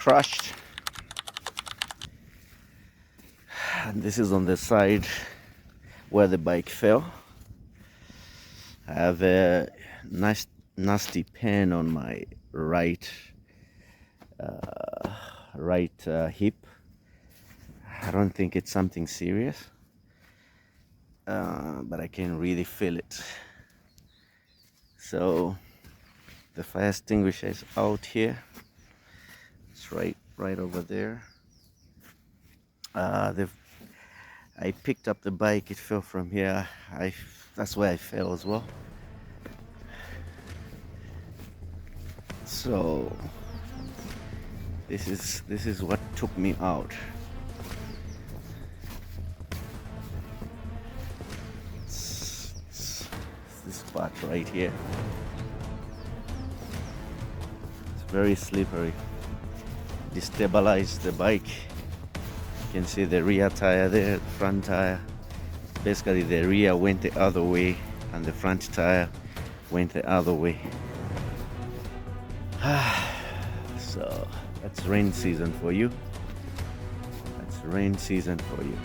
crushed, and this is on the side where the bike fell. I have a nice nasty pain on my right hip. I don't think it's something serious, but I can really feel it. So the fire extinguisher is out here. It's right over there. I picked up the bike. It fell from here. That's where I fell as well. So this is what took me out. It's this part right here. It's very slippery. Destabilized the bike. You can see the rear tire there, the front tire. Basically the rear went the other way and the front tire went the other way. So that's rain season for you. That's rain season for you.